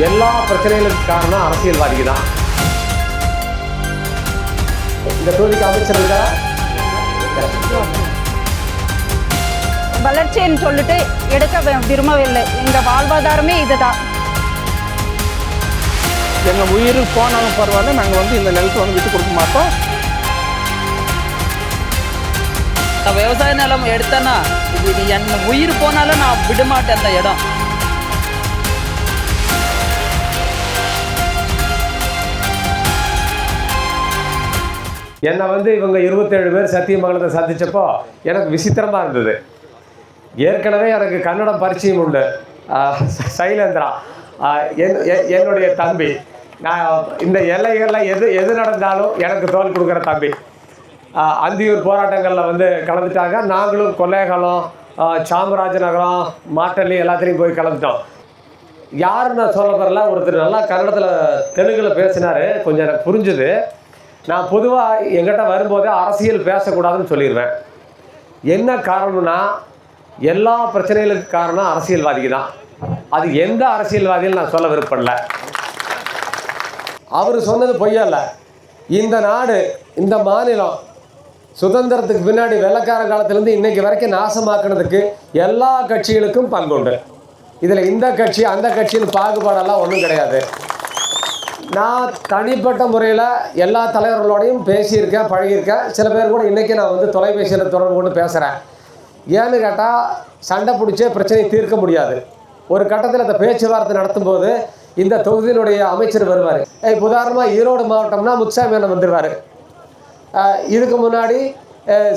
எல்லா பிரச்சனைகளுக்கு காரணம் அரசியல்வாதிக்கு தான். இந்த தொகுதிக்கு அமைச்சர் இருக்கா? வளர்ச்சின்னு சொல்லிட்டு எடுக்க விரும்பவில்லை. எங்க வாழ்வாதாரமே இதுதான். எங்க உயிர் போனாலும் பரவாயில்ல, நாங்கள் இந்த நிலத்தை விட்டு கொடுக்க மாட்டோம். விவசாய நிலம் எடுத்தேன்னா இது என் உயிர் போனாலும் நான் விடமாட்டேன் அந்த இடம். என்னை இவங்க 27 பேர் சத்தியமங்கலத்தை சந்தித்தப்போ எனக்கு விசித்திரமாக இருந்தது. ஏற்கனவே எனக்கு கன்னடம் பரிச்சயம் உண்டு. சைலேந்திரா என்னுடைய தம்பி. நான் இந்த எல்லைகளில் எது நடந்தாலும் எனக்கு தோல் கொடுக்குற தம்பி. அந்தியூர் போராட்டங்களில் கலந்துட்டாங்க. நாங்களும் கொல்லேகாலம், சாமராஜநகரம், மாட்டள்ளி எல்லாத்துலேயும் போய் கலந்துட்டோம். யாருன்னு நான் சொல்ல வரல. ஒருத்தர் நல்லா கன்னடத்தில் தெலுங்கில் பேசினார். கொஞ்சம் எனக்கு புரிஞ்சுது. நான் பொதுவாக எங்கிட்ட வரும்போதே அரசியல் பேசக்கூடாதுன்னு சொல்லிடுவேன். என்ன காரணம்னா, எல்லா பிரச்சனைகளுக்கு காரணம் அரசியல்வாதிக்கு தான். அது எந்த அரசியல்வாதியும் நான் சொல்ல விருப்பப்படல. அவர் சொன்னது பொய்யல்ல. இந்த நாடு, இந்த மாநிலம் சுதந்திரத்துக்கு பின்னாடி வெள்ளைக்கார காலத்திலேருந்து இன்றைக்கி வரைக்கும் நாசமாக்குனதுக்கு எல்லா கட்சிகளுக்கும் பங்குண்டு. இதில் இந்த கட்சி அந்த கட்சின்னு பாகுபாடெல்லாம் ஒன்றும் கிடையாது. நான் தனிப்பட்ட முறையில் எல்லா தலைவர்களோடையும் பேசியிருக்கேன், பழகியிருக்கேன். சில பேர் கூட இன்றைக்கி நான் தொலைபேசியில் தொடர்பு கொண்டு பேசுகிறேன். ஏன்னு கேட்டால், சண்டை பிடிச்சே பிரச்சனையை தீர்க்க முடியாது. ஒரு கட்டத்தில் அந்த பேச்சுவார்த்தை நடத்தும்போது இந்த தொகுதியினுடைய அமைச்சர் வருவார். இப்போ உதாரணமாக ஈரோடு மாவட்டம்னா முத்துசாமி அண்ணன் வந்துடுவார். இதுக்கு முன்னாடி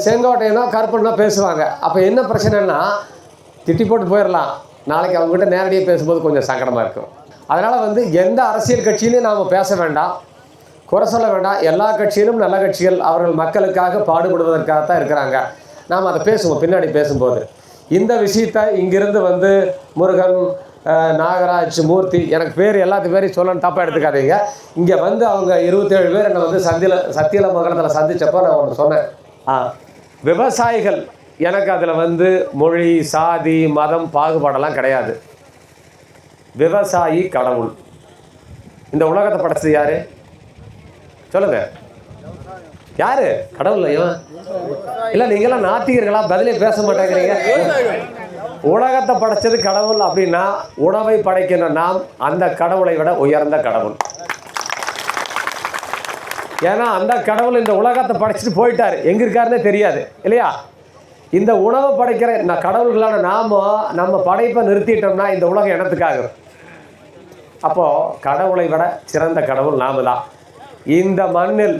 செங்கோட்டையனோ கருப்பண்ணோ பேசுவாங்க. அப்போ என்ன பிரச்சனைன்னா, திட்டி போட்டு போயிடலாம். நாளைக்கு அவங்ககிட்ட நேரடியாக பேசும்போது கொஞ்சம் சங்கடமாக இருக்கும். அதனால் எந்த அரசியல் கட்சியிலையும் நாம் பேச வேண்டாம், குறை சொல்ல வேண்டாம். எல்லா கட்சியிலும் நல்ல கட்சிகள் அவர்கள் மக்களுக்காக பாடுபடுவதற்காகத்தான் இருக்கிறாங்க. நாம் அதை பேசுவோம் பின்னாடி பேசும்போது. இந்த விஷயத்தை இங்கிருந்து முருகன், நாகராஜ், மூர்த்தி, எனக்கு பேர் எல்லாத்து பேரையும் சொல்லணும், தப்பாக எடுத்துக்காதீங்க. இங்கே அவங்க 27 பேர் என்னை சத்தியமங்கலத்தில் சந்தித்தப்போ நான் ஒன்று சொன்னேன். விவசாயிகள் எனக்கு அதில் மொழி, சாதி, மதம் பாகுபாடெல்லாம் கிடையாது. விவசாயி கடவுள். இந்த உலகத்தை படைச்சது யாரு சொல்லுங்க? யாரு கடவுள்? இல்லை, நீங்களாம் நாத்திகர்களா? பதிலே பேச மாட்டேங்கிறீங்க. உலகத்தை படைச்சது கடவுள் அப்படின்னா, உணவை படைக்கின்ற நாம் அந்த கடவுளை விட உயர்ந்த கடவுள். ஏன்னா அந்த கடவுள் இந்த உலகத்தை படைச்சிட்டு போயிட்டார். எங்கே இருக்காருன்னே தெரியாது இல்லையா? இந்த உணவை படைக்கிற கடவுள்களான நம்ம படைப்பை நிறுத்திட்டோம்னா இந்த உலகம் எனத்துக்காக. அப்போது கடவுளை விட சிறந்த கடவுள் நாம தான். இந்த மண்ணில்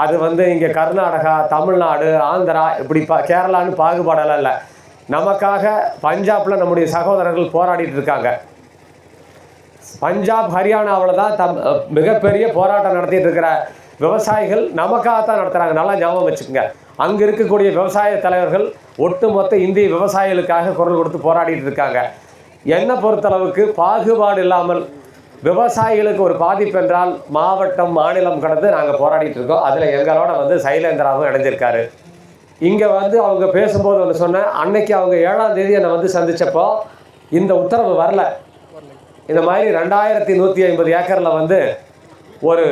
அது இங்கே கர்நாடகா, தமிழ்நாடு, ஆந்திரா, இப்படி கேரளான்னு பாகுபாடெல்லாம் இல்லை. நமக்காக பஞ்சாபில் நம்முடைய சகோதரர்கள் போராடிட்டு இருக்காங்க. பஞ்சாப், ஹரியானாவில் தான் மிகப்பெரிய போராட்டம் நடத்திட்டு இருக்கிற விவசாயிகள் நமக்காகத்தான் நடத்துகிறாங்க. நல்லா ஞாபகம் வச்சுக்கோங்க. அங்கே இருக்கக்கூடிய விவசாய தலைவர்கள் ஒட்டுமொத்த இந்திய விவசாயிகளுக்காக குரல் கொடுத்து போராடிட்டு இருக்காங்க. என்னை பொறுத்தளவுக்கு பாகுபாடு இல்லாமல் விவசாயிகளுக்கு ஒரு பாதிப்பு என்றால் மாவட்டம், மாநிலம் கடந்து நாங்கள் போராடிட்டு இருக்கோம். அதில் எங்களோட சைலேந்திராவும் இணைஞ்சிருக்காரு. இங்கே அவங்க பேசும்போது ஒன்று சொன்னேன். அன்னைக்கு அவங்க 7ஆம் தேதி என்னை சந்தித்தப்போ இந்த உத்தரவு வரல. இந்த மாதிரி 2150 ஏக்கரில் ஒரு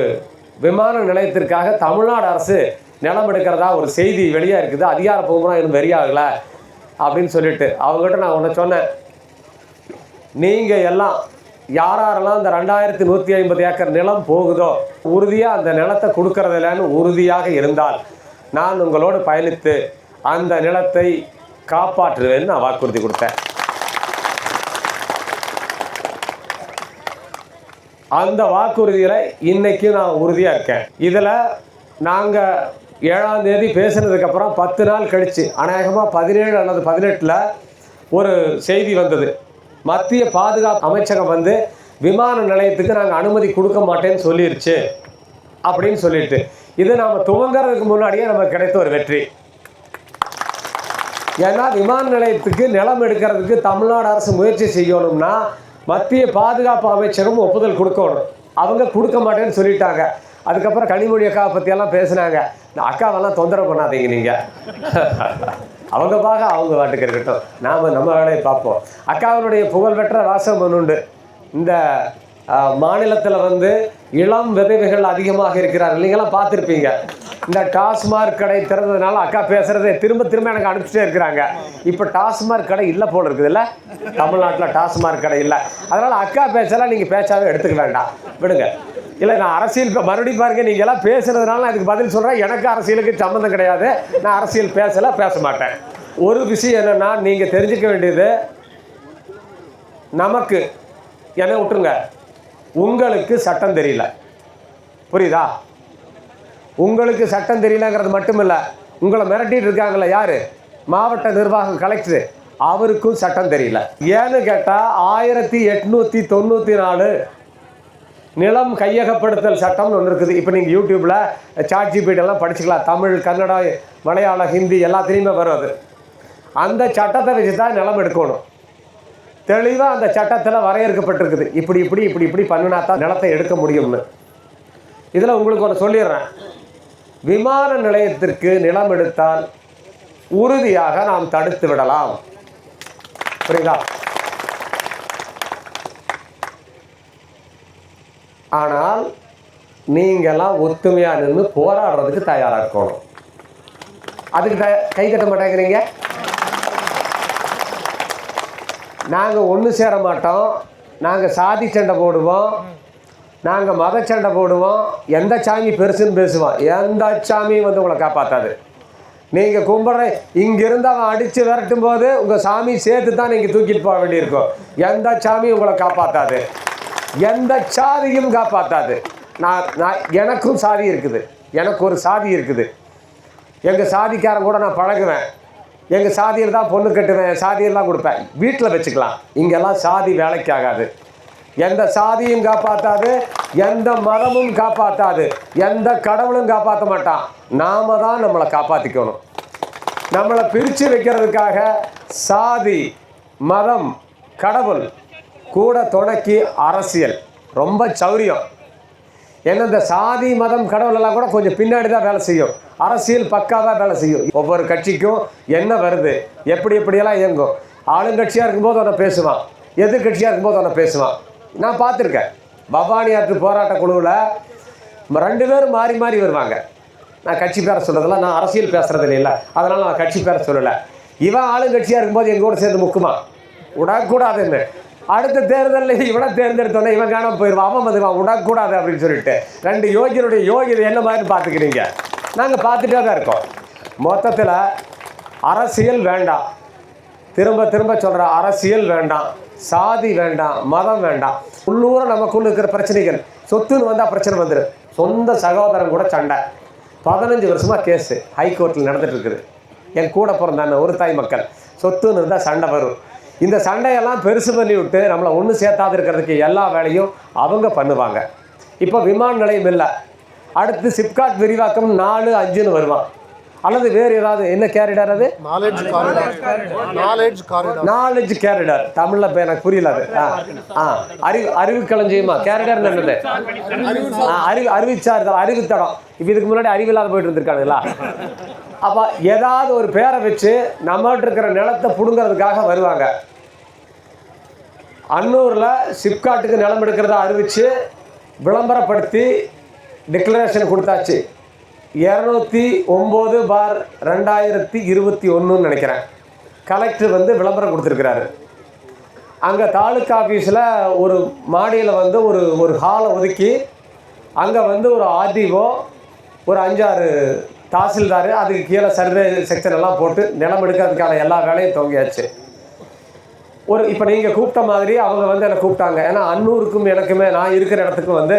விமான நிலையத்திற்காக தமிழ்நாடு அரசு நிலம் எடுக்கிறதா ஒரு செய்தி வெளியாக இருக்குது. அதிகாரப்பூர்வமாக இன்னும் வெளியாகலை அப்படின்னு சொல்லிட்டு அவங்ககிட்ட நான் ஒன்று சொன்னேன். நீங்கள் எல்லாம் யாரெல்லாம் இந்த 2150 ஏக்கர் நிலம் போகுதோ உறுதியாக அந்த நிலத்தை கொடுக்கறதில்லன்னு உறுதியாக இருந்தால் நான் உங்களோடு பயணித்து அந்த நிலத்தை காப்பாற்றுவேன்னு நான் வாக்குறுதி கொடுத்தேன். அந்த வாக்குறுதியில் இன்றைக்கி நான் உறுதியாக இருக்கேன். இதில் நாங்கள் 7ஆம் தேதி பேசினதுக்கப்புறம் 10 நாள் கழித்து அநேகமாக 17 அல்லது 18 ஒரு செய்தி வந்தது. மத்திய பாதுகாப்பு அமைச்சகம் விமான நிலையத்துக்கு நாங்கள் அனுமதி கொடுக்க மாட்டேன்னு சொல்லிருச்சு அப்படின்னு சொல்லிட்டு, இது நாம் துவங்கிறதுக்கு முன்னாடியே நமக்கு கிடைத்த ஒரு வெற்றி. ஏன்னா விமான நிலையத்துக்கு நிலம் எடுக்கிறதுக்கு தமிழ்நாடு அரசு முயற்சி செய்யணும்னா மத்திய பாதுகாப்பு அமைச்சகம் ஒப்புதல் கொடுக்கணும். அவங்க கொடுக்க மாட்டேன்னு சொல்லிட்டாங்க. அதுக்கப்புறம் கனிமொழி அக்காவை பற்றியெல்லாம் பேசினாங்க. இந்த அக்காவெல்லாம் தொந்தரவு பண்ணாதீங்க நீங்கள், அவங்க அவங்க வாட்டுக்கு இருக்கட்டும், நாம் நம்ம வேலையை பார்ப்போம். அக்காவினுடைய புகழ்பெற்ற வாசகம் ஒன்று உண்டு. இந்த மாநிலத்தில் வந்து இளம் விதவைகள் அதிகமாக இருக்கிறார்கள். நீங்களாம் பார்த்துருப்பீங்க. இந்த டாஸ்மாக் கடை திறந்ததுனால அக்கா பேசுகிறதே திரும்ப திரும்ப எனக்கு அனுப்பிச்சிட்டே இருக்கிறாங்க. இப்போ டாஸ்மாக் கடை இல்லை போல் இருக்குதுல்ல, தமிழ்நாட்டில் டாஸ்மாக் கடை இல்லை. அதனால் அக்கா பேசலாம், நீங்கள் பேச்சாவே எடுத்துக்க வேண்டாம், விடுங்க. இல்லை, நான் அரசியல் மறுபடியும் பாருங்கள், நீங்கள் எல்லாம் பேசுகிறதுனால நான் இதுக்கு பதில் சொல்கிறேன். எனக்கு அரசியலுக்கு சம்மந்தம் கிடையாது. நான் அரசியல் பேச மாட்டேன். ஒரு விஷயம் என்னென்னா, நீங்கள் தெரிஞ்சுக்க வேண்டியது, நமக்கு என்ன விட்டுருங்க, உங்களுக்கு சட்டம் தெரியல, புரியுதா? உங்களுக்கு சட்டம் தெரியலங்கிறது மட்டும் இல்லை, உங்களை மிரட்டிட்டு இருக்காங்களே யார், மாவட்ட நிர்வாகம் கலெக்டர், அவருக்கும் சட்டம் தெரியல. ஏன்னு கேட்டால் 1894 நிலம் கையகப்படுத்தல் சட்டம்னு ஒன்று இருக்குது. இப்போ நீங்கள் யூடியூப்பில் சாட்ஜிபிட்டெல்லாம் படிச்சுக்கலாம். தமிழ், கன்னடா, மலையாளம், ஹிந்தி எல்லாத்துலேயுமே வரும். அது அந்த சட்டத்தை வச்சு தான் நிலம் எடுக்கணும். தெளிவாக அந்த சட்டத்தில் வரையறுக்கப்பட்டிருக்குது. இப்படி பண்ணினா தான் நிலத்தை எடுக்க முடியும்னு. இதில் உங்களுக்கு ஒன்று சொல்லிடுறேன். விமான நிலையத்திற்கு நிலம் எடுத்தால் உறுதியாக நாம் தடுத்து விடலாம், புரியுதா? ஆனால் நீங்கள்லாம் ஒத்துமையாக நின்று போராடுறதுக்கு தயாராக இருக்கணும். அதுக்கு கை கட்ட மாட்டேங்கிறீங்க. நாங்கள் ஒன்று சேர மாட்டோம், நாங்கள் சாதி சண்டை போடுவோம், நாங்கள் மத சண்டை போடுவோம், எந்த சாமி பெருசுன்னு பேசுவோம். எந்த சாமியும் வந்து உங்களை காப்பாற்றாது. நீங்கள் கும்பிட்ற இங்கிருந்து அவன் அடித்து விரட்டும் போது உங்கள் சாமி சேர்த்து தான் நீங்கள் தூக்கிட்டு போக வேண்டியிருக்கும். எந்த சாமியும் உங்களை காப்பாற்றாது, எந்த சாதியும் காப்பாற்றாது. நான் எனக்கும் சாதி இருக்குது, எனக்கு ஒரு சாதி இருக்குது. எங்கள் சாதிக்காரன் கூட நான் பழகுவேன். எங்கள் சாதியில் தான் பொண்ணு கட்டுவேன், சாதியெல்லாம் கொடுப்பேன். வீட்டில் வச்சுக்கலாம். இங்கெல்லாம் சாதி வேலைக்கு ஆகாது. எந்த சாதியும் காப்பாற்றாது, எந்த மதமும் காப்பாற்றாது, எந்த கடவுளும் காப்பாற்ற மாட்டான். நாம தான் நம்மளை காப்பாற்றிக்கணும். நம்மளை பிரித்து வைக்கிறதுக்காக சாதி, மதம், கடவுள் கூட துணைக்கி அரசியல் ரொம்ப சௌரியம். ஏன்னா இந்த சாதி, மதம், கடவுள் எல்லாம் கூட கொஞ்சம் பின்னாடி தான் வேலை செய்யும். அரசியல் பக்காவாக வேலை செய்யும். ஒவ்வொரு கட்சிக்கும் என்ன வருது, எப்படியெல்லாம் இயங்கும். ஆளுங்கட்சியாக இருக்கும்போது ஒன்று பேசுவான், எதிர்கட்சியாக இருக்கும்போது ஒன்று பேசுவான். நான் பார்த்துருக்கேன். பவானி ஆற்று போராட்ட குழுவில் 2 பேரும் மாறி மாறி வருவாங்க. நான் கட்சி பேரை சொல்கிறதில்ல, நான் அரசியல் பேசுகிறது இல்லை, அதனால் நான் கட்சி பேரை சொல்லலை. இவன் ஆளுங்கட்சியாக இருக்கும்போது எங்கள் கூட சேர்ந்து முக்குமா விடக்கூடாதுன்னு. அடுத்த தேர்தலில் இவனை தேர்ந்தெடுத்தோன்னே இவன் காணாமல் போயிடுவான், அவன் வந்துடுவான், விடக்கூடாது அப்படின்னு சொல்லிட்டு. 2 யோகியனுடைய யோகியதை என்ன மாதிரி பார்த்துக்கிறீங்க. நாங்கள் பார்த்துட்டே தான் இருக்கோம். மொத்தத்தில் அரசியல் வேண்டாம். திரும்ப சொல்கிற அரசியல் வேண்டாம், சாதி வேண்டாம், மதம் வேண்டாம். உள்ளூர நமக்குள்ள இருக்கிற பிரச்சனைகள், சொத்துன்னு வந்தால் பிரச்சனை வந்துடும். சொந்த சகோதரன் கூட சண்டை. 15 வருஷமாக கேஸு ஹைகோர்ட்டில் நடந்துட்டு இருக்குது. என் கூட பிறந்தான ஒரு தாய் மக்கள் சொத்துன்னு இருந்தால் சண்டை வரும். இந்த சண்டையெல்லாம் பெருசு பண்ணி விட்டு நம்மளை ஒன்று சேர்த்தாது இருக்கிறதுக்கு எல்லா வேலையும் அவங்க பண்ணுவாங்க. இப்போ விமான நிலையம் இல்லை, அடுத்து சிப்காட் விரிவாக்கம் 4, 5ன்னு வருவான். அல்லது வேறு ஏதாவது என்ன கேரிடார், அது நாலேஜ் கேரிடார். தமிழில் எனக்கு புரியல அது. அறிவு களஞ்சியமா கேரிடார் என்னது? அறிவுத்தடம். இப்போ இதுக்கு முன்னாடி அறிவில்லாத போயிட்டு இருந்திருக்கானுங்களா? அப்போ ஏதாவது ஒரு பேரை வச்சு நம்மகிட்ட இருக்கிற நிலத்தை பிடுங்கிறதுக்காக வருவாங்க. அன்னூரில் சிப்காட்டுக்கு நிலம் எடுக்கிறத அறிவித்து விளம்பரப்படுத்தி டிக்ளரேஷன் கொடுத்தாச்சு. 209/2021 நினைக்கிறேன். கலெக்டர் வந்து விளம்பரம் கொடுத்துருக்கிறாரு. அங்கே தாலுக்கா ஆஃபீஸில் ஒரு மாடியில் வந்து ஒரு ஹாலை ஒதுக்கி அங்கே வந்து ஒரு ஆர்டிஓ, ஒரு 5-6 தாசில்தார், அதுக்கு கீழே சர்வே செக்ஷன் எல்லாம் போட்டு நிலம் எடுக்கிறதுக்கான எல்லா வேலையும் துவங்கியாச்சு. இப்போ நீங்கள் கூப்பிட்ட மாதிரி அவங்க வந்து என்னை கூப்பிட்டாங்க. ஏன்னா அன்னூருக்கும் எனக்குமே, நான் இருக்கிற இடத்துக்கும் வந்து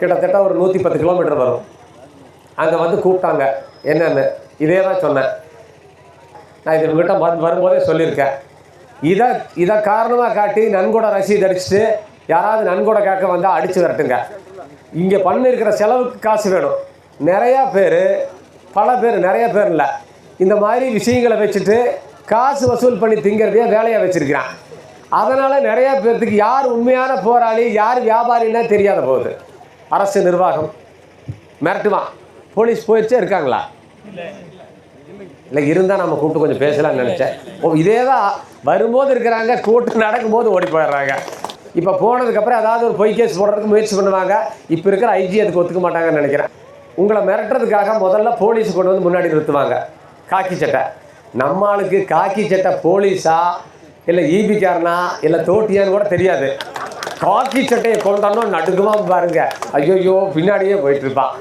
கிட்டத்தட்ட ஒரு 110 கிலோமீட்டர் வரும். அங்கே வந்து கூப்பிட்டாங்க. என்னென்னு இதே தான் சொன்னேன். நான் இது உங்கள்கிட்ட வரும்போதே சொல்லியிருக்கேன். இதை காரணமாக காட்டி நன்கொடை ரசீது அடிச்சுட்டு யாராவது நன்கொடை கேட்க வந்தால் அடித்து விரட்டுங்க. இங்கே பண்ணியிருக்கிற செலவுக்கு காசு வேணும். பல பேர் நிறைய பேர் இல்லை, இந்த மாதிரி விஷயங்களை வச்சுட்டு காசு வசூல் பண்ணி திங்கிறதையே வேலையாக வச்சுருக்கிறான். அதனால் நிறையா பேர்த்துக்கு யார் உண்மையான போராளி, யார் வியாபாரின்னா தெரியாத போகுது. அரசு நிர்வாகம் மிரட்டுவான். போலீஸ் போயிடுச்சே இருக்காங்களா? இல்லை, இருந்தால் நம்ம கூப்பிட்டு கொஞ்சம் பேசலாம்னு நினச்சேன். இதே தான் வரும்போது இருக்கிறாங்க, கூட்டு நடக்கும்போது ஓடி போயிடுறாங்க. இப்போ போனதுக்கப்புறம் ஏதாவது ஒரு பொய் கேஸ் போடுறதுக்கு முயற்சி பண்ணுவாங்க. இப்போ இருக்கிற ஐஜி அதுக்கு ஒத்துக்க மாட்டாங்கன்னு நினைக்கிறேன். உங்களை மிரட்டுறதுக்காக முதல்ல போலீஸ் கொண்டு வந்து முன்னாடி நிறுத்துவாங்க. காக்கி சட்டை, நம்மளுக்கு காக்கி சட்டை போலீஸா இல்லை ஈபிக்காரனா இல்லை தோட்டியான்னு கூட தெரியாது. காக்கி சட்டையை கொண்டாடணும் நடுக்குமா பாருங்க, ஐயோயோ பின்னாடியே போயிட்டு இருப்பான்.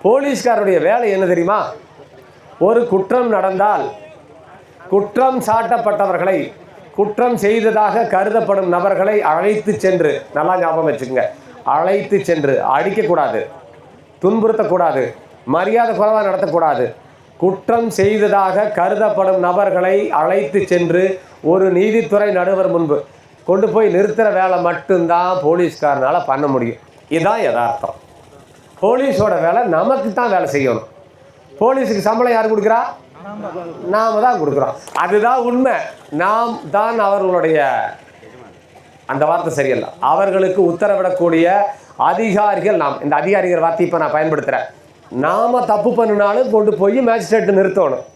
போலீஸ்காரருடைய வேலை என்ன தெரியுமா? ஒரு குற்றம் நடந்தால் குற்றம் சாட்டப்பட்டவர்களை, குற்றம் செய்ததாக கருதப்படும் நபர்களை அழைத்து சென்று, நல்லா ஞாபகம் வச்சுக்கோங்க, அழைத்து சென்று அடிக்கக்கூடாது, துன்புறுத்தக்கூடாது, மரியாதை குறைவாக நடத்தக்கூடாது. குற்றம் செய்ததாக கருதப்படும் நபர்களை அழைத்து சென்று ஒரு நீதித்துறை நடுவர் முன்பு கொண்டு போய் நிறுத்துகிற வேலை மட்டும்தான் போலீஸ்காரனால் பண்ண முடியும். இதுதான் யதார்த்தம். போலீஸோட வேலை நமக்கு தான் வேலை செய்யணும். போலீஸுக்கு சம்பளம் யார் கொடுக்குறா? நாம் தான் கொடுக்குறோம். அதுதான் உண்மை. நாம் தான் அவர்களுடைய, அந்த வார்த்தை சரியில்லை, அவர்களுக்கு உத்தரவிடக்கூடிய அதிகாரிகள் நாம். இந்த அதிகாரிகள் வார்த்தை இப்போ நான் பயன்படுத்துகிறேன். நாம் தப்பு பண்ணினாலும் கொண்டு போய் மேஜிஸ்ட்ரேட்டு நிறுத்தணும்.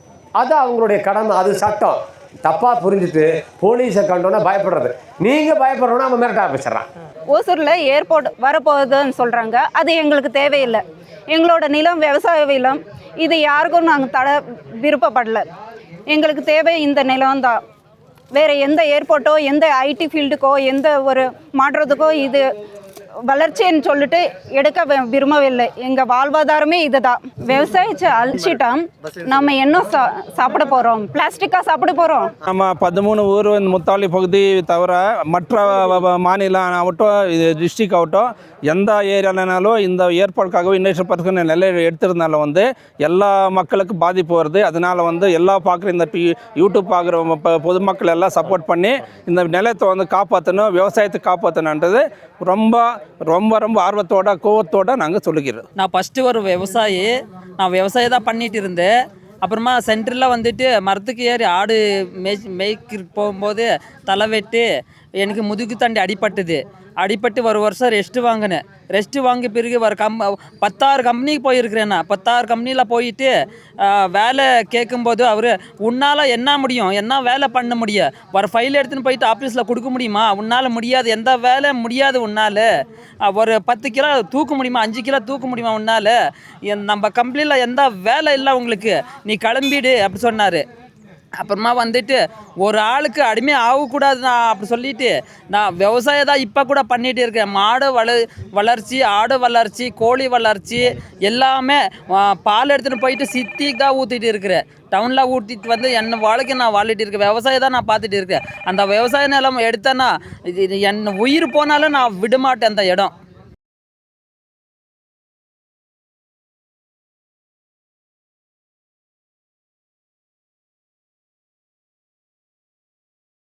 அது அவங்களுடைய கடமை, அது சட்டம். தப்பாக புரிஞ்சுட்டு போலீஸை கண்டோன்னா பயப்படுறது. நீங்கள் பயப்படுறோன்னா அவன் மிரட்ட ஆரம்பிச்சிடறான். ஓசூரில் ஏர்போர்ட் வரப்போகுதுன்னு சொல்கிறாங்க. அது எங்களுக்கு தேவையில்லை. எங்களோட நிலம் விவசாய நிலம். இது யாருக்கும் நாங்கள் விருப்பப்படலை. எங்களுக்கு தேவை இந்த நிலம் தான். வேறு எந்த ஏர்போர்ட்டோ எந்த ஐடி ஃபீல்டுக்கோ எந்த ஒரு மாற்றத்துக்கோ இது வளர்ச்சின்னு சொல்லிட்டு எடுக்க விரும்பவில்லை. எங்கள் வாழ்வாதாரமே இதுதான். விவசாயிச்சு அழிச்சிட்டோம். நம்ம என்ன சாப்பிட போகிறோம்? பிளாஸ்டிக்காக சாப்பிட போகிறோம். நம்ம 13 ஊர் முத்தாளி பகுதி தவிர மற்ற மாநிலம் ஆகட்டும், இது டிஸ்ட்ரிக் ஆகட்டும், எந்த ஏரியாலனாலும் இந்த ஏற்பாடுக்காகவே இண்டஸ்ட்ரியல் பார்க்கு நிலை எடுத்திருந்தாலும் வந்து எல்லா மக்களுக்கும் பாதிப்பு வருது. அதனால் வந்து எல்லா பார்க்குற இந்த யூடியூப் பார்க்குற பொதுமக்கள் எல்லாம் சப்போர்ட் பண்ணி இந்த நிலத்தை வந்து காப்பாற்றணும், விவசாயத்தை காப்பாற்றணுன்றது ரொம்ப ரொம்ப ரொம்ப ஆர்வத்தோட கோவத்தோடு நாங்கள் சொல்லிக்கிறோம். நான் ஃபஸ்ட்டு ஒரு விவசாயி. நான் விவசாயம் தான் பண்ணிட்டு இருந்தேன். அப்புறமா சென்டரில் வந்துட்டு மரத்துக்கு ஏறி ஆடு மேய்க்கு போகும்போது தலை வெட்டு எனக்கு முதுகு தண்டி அடிபட்டு ஒரு வருஷம் ரெஸ்ட்டு வாங்கினேன். ரெஸ்ட்டு வாங்கி பிறகு ஒரு 16 கம்பெனிக்கு போயிருக்கிறேன். நான் 16 கம்பெனியில் போயிட்டு வேலை கேட்கும்போது அவர், உன்னால் என்ன முடியும், என்ன வேலை பண்ண முடியும், ஒரு ஃபைல் எடுத்துன்னு போயிட்டு ஆஃபீஸில் கொடுக்க முடியுமா, உன்னால் முடியாது, எந்த வேலை முடியாது, உன்னால் ஒரு 10 கிலோ தூக்க முடியுமா, 5 கிலோ தூக்க முடியுமா, உன்னால் நம்ம கம்பெனியில் எந்த வேலை இல்லை உங்களுக்கு, நீ கிளம்பிடு அப்படி சொன்னார். அப்புறமா வந்துட்டு ஒரு ஆளுக்கு அடிமை ஆகக்கூடாது நான் அப்படி சொல்லிட்டு நான் விவசாயம் தான் இப்போ கூட பண்ணிகிட்டு இருக்கேன். மாடு வளர்ச்சி, ஆடு வளர்ச்சி, கோழி வளர்ச்சி எல்லாமே. பால் எடுத்துகிட்டு போயிட்டு சிட்டிக்கு தான் ஊற்றிட்டு இருக்கிறேன். டவுனில் ஊற்றிட்டு வந்து என்ன வாழ்க்கை நான் வாழிட்டு இருக்கேன். விவசாயம் தான் நான் பார்த்துட்டு இருக்கேன். அந்த விவசாய நிலம் எடுத்தேன்னா என் உயிர் போனாலும் நான் விடமாட்டேன் அந்த இடம்.